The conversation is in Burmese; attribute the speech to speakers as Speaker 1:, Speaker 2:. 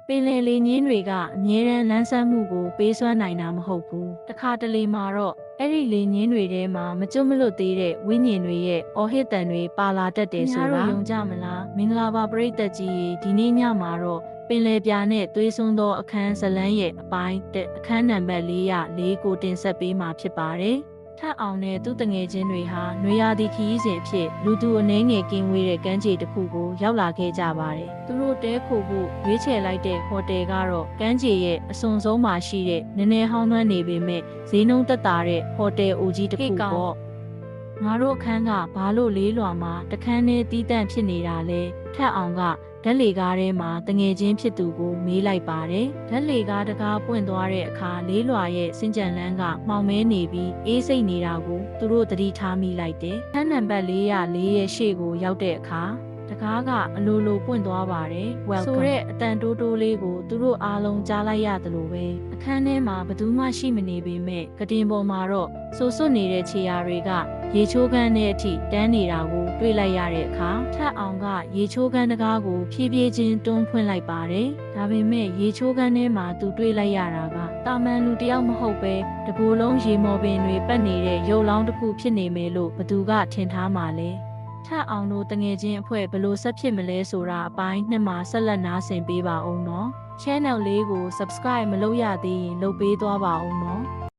Speaker 1: ပင်လယ်လေညင်းတွေကအမြဲတမ်းလန်းဆန်းမှုကိုပေးစွမ်းနိုင်တာမဟုတ်ဘူးတခါတလေမှာတော့အဲ့ဒီလေညင်းတွေထဲမှာမကျွတ်မလွတ်သေးတဲ့ဝိညာဉ်တွေရဲ့အော်ဟစ်တန်တွေပါလာတတ်တယ်ဆိုတာယုံကြမလားမင်္ဂလာပါပရိသတ်ကြီးရေဒီနေ့ညမှာတော့ပင်လယ်ပြာနဲ့သွေးစွန်းသောအခန်းဇလန်းရဲ့အပိုင်းအခန်းနံပါတ်404ကိုတင်ဆက်ပေးမှာဖြစ်ပါတယ်ထပ်အောင်နဲ့သူ့တငယ်ချင်းတွေဟာနွေရာသီခရီးစဉ်အဖြစ်လူသူအနှဲငယ်ကင်းဝေးတဲ့ကမ်းခြေတစ်ခုကိုရောက်လာခဲ့ကြပါတယ်။သူတို့တဲခိုဖို့ရွေးချယ်လိုက်တဲ့ဟိုတယ်ကတော့ကမ်းခြေရဲ့အစွန်ဆုံးမှာရှိတဲ့နည်းနည်းဟောင်းနှွမ်းနေပေမဲ့ဈေးနှုန်းသက်သာတဲ့ဟိုတယ်အိုကြီးတစ်ခုပေါ့။ငါတို့အခန်းကဘာလို့လေးလွာမှာတခန်းနဲ့တီးတန့်ဖြစ်နေတာလဲထပ်အောင်ကဓာတ်လေကားထဲမှာတငယ်ချင်းဖြစ်သူကိုမေးလိုက်ပါတယ်။ဓာတ်လေကားတကားပွင့်သွားတဲ့အခါလေးလွာရဲ့စင်ကြံလန်းကမှောင်မဲနေပြီးအေးစိတ်နေတာကိုသူတို့သတိထားမိလိုက်တယ်။ခန်းနံပါတ်404ရဲ့ရှေ့ကိုရောက်တဲ့အခါတကားကအလိုလိုပွင့်သွားပါတယ်။ Welcome ဆိုတဲ့အတန်တိုးတိုးလေးကိုသူတို့အားလုံးကြားလိုက်ရတယ်လို့ပဲအခန်းထဲမှာဘယ်သူမှရှိမနေပေမဲ့ကတင်ပေါ်မှာတော့ဆိုစွတ်နေတဲ့ခြေရာတွေကရေချိုးခန်းတဲ့အထိတန်းနေတာကိုတွေ့လိုက်ရတဲ့အခါထပ်အောင်ကရေချိုးခန်းတကားကိုဖြည်းဖြည်းချင်းတွန်းဖွင့်လိုက်ပါတယ်။ဒါပေမဲ့ရေချိုးခန်းထဲမှာသူတွေ့လိုက်ရတာကတာမန်လူတယောက်မဟုတ်ပဲတကူလုံးရေမော်ပင်တွေပတ်နေတဲ့ရုပ်လောင်းတစ်ခုဖြစ်နေမယ်လို့ဘသူကထင်ထားမှာလဲ။ထပ်အောင်တို့တငယ်ချင်းအဖွဲ့ဘလို့ဆက်ဖြစ်မလဲဆိုတာအပိုင်းနှစ်မှာဆက်လက်နားဆင်ပေးပါအောင်နော်။ Channel လေးကို Subscribe မလုပ်ရသေးရင်လုပ်ပေးသွားပါအောင်နော်။